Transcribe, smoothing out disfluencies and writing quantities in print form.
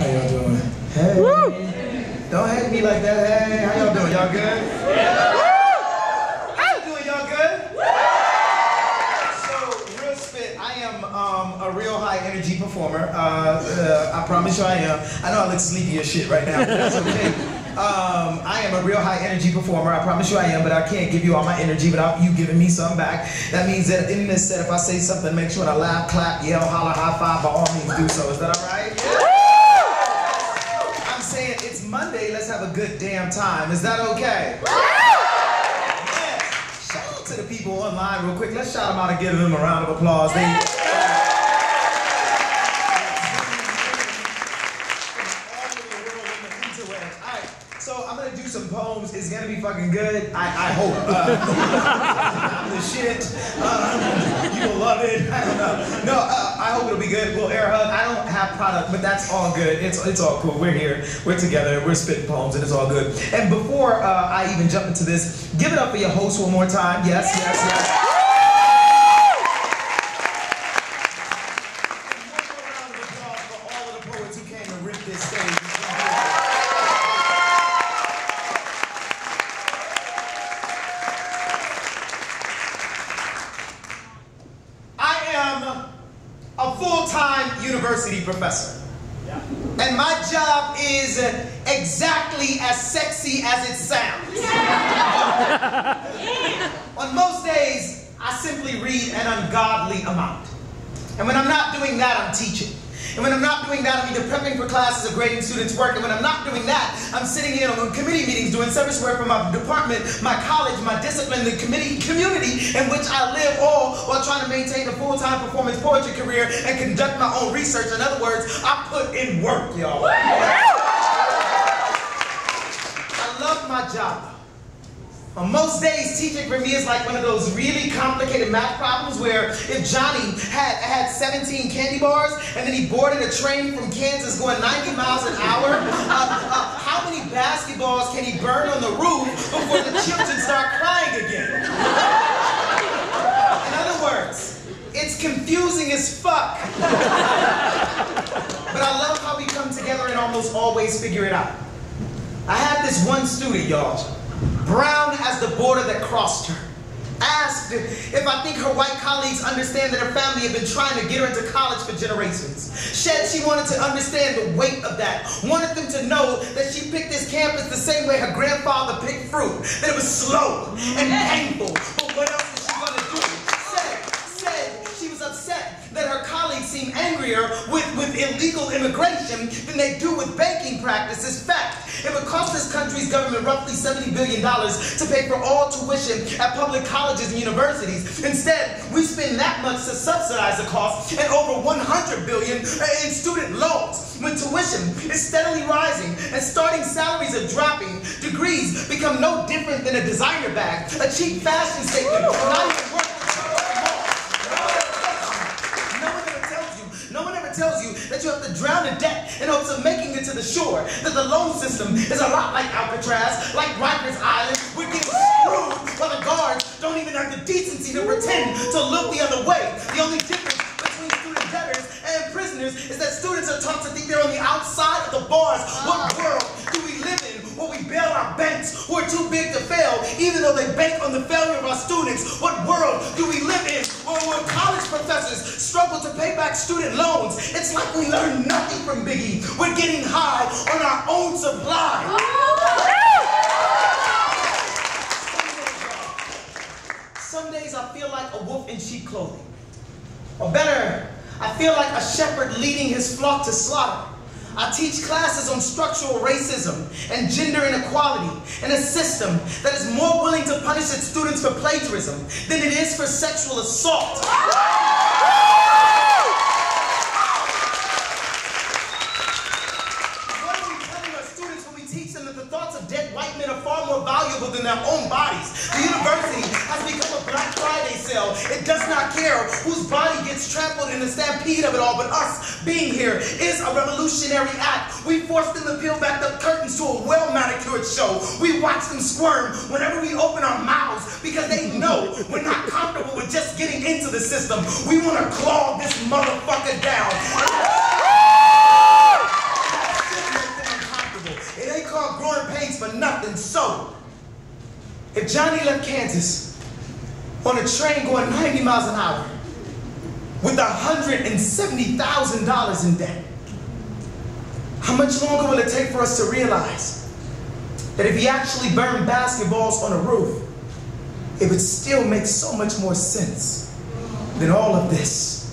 How y'all doing? Hey. Woo! Don't hate me like that. Hey, how y'all doing? Y'all good? Yeah. How you doing? Y'all good? So, real spit, I am a real high energy performer. I promise you I am. I know I look sleepy as shit right now, but that's okay. I am a real high energy performer. I promise you I am, but I can't give you all my energy without you giving me some back. That means that in this set, if I say something, make sure to laugh, clap, yell, holler, high five, by all means do so. Is that all right? Yeah. I'm saying it's Monday, let's have a good damn time. Is that okay? Yeah. Shout out to the people online real quick. Let's shout them out and give them a round of applause. So I'm gonna do some poems. It's gonna be fucking good. I hope. I'm the shit. You will love it. I don't know. No, I hope it'll be good. We'll air hug. I don't have product, but that's all good. It's all cool. We're here. We're together. We're spitting poems, and it's all good. And before I even jump into this, give it up for your host one more time. Yes, yes, yes. A full-time university professor. Yeah. And my job is exactly as sexy as it sounds. Yeah. On most days, I simply read an ungodly amount. And when I'm not doing that, I'm teaching. And when I'm not doing that, I'm either prepping for classes or grading students' work. And when I'm not doing that, I'm sitting in on committee meetings doing service work for my department, my college, my discipline, the community in which I live, all while trying to maintain a full-time performance poetry career and conduct my own research. In other words, I put in work, y'all. I love my job. On most days, teaching for me is like one of those really complicated math problems where if Johnny had 17 candy bars and then he boarded a train from Kansas going 90 miles an hour, how many basketballs can he burn on the roof before the children start crying again? In other words, it's confusing as fuck. But I love how we come together and almost always figure it out. I had this one student, y'all, brown as the border that crossed her, asked if I think her white colleagues understand that her family had been trying to get her into college for generations. She wanted to understand the weight of that, wanted them to know that she picked this campus the same way her grandfather picked fruit, that it was slow and painful, but what else is she going to do? Said she was upset that her colleagues seem angrier with illegal immigration than they do with banking practices. Fact, it would cost this country's government roughly $70 billion to pay for all tuition at public colleges and universities. Instead, we spend that much to subsidize the cost and over $100 billion in student loans. When tuition is steadily rising and starting salaries are dropping, degrees become no different than a designer bag, a cheap fashion statement, not even worth tells you that you have to drown in debt in hopes of making it to the shore, that the loan system is a lot like Alcatraz, like Rikers Island. We're getting screwed while the guards don't even have the decency to pretend to look the other way. The only difference between student debtors and prisoners is that students are taught to think they're on the outside of the bars. What world do we live in where we bail our banks who are too big to fail, even though they bank on the failure of our students? What world do we live in where college professors struggle to pay back student loans? It's like we learned nothing from Biggie. We're getting high on our own supply. Some days I feel like a wolf in sheep clothing. Or better, I feel like a shepherd leading his flock to slaughter. I teach classes on structural racism and gender inequality in a system that is more willing to punish its students for plagiarism than it is for sexual assault. What are we telling our students when we teach them that the thoughts of dead white men are far more valuable than their own bodies? The university has become a Black Friday sale. It does not care whose body gets trampled in the stampede of it all, but us being here is a revolutionary act. We force them to peel back the curtains to a well-manicured show. We watch them squirm whenever we open our mouths because they know we're not comfortable with just getting into the system. We want to claw this motherfucker down. If Johnny left Kansas on a train going 90 miles an hour with $170,000 in debt, how much longer will it take for us to realize that if he actually burned basketballs on a roof, it would still make so much more sense than all of this?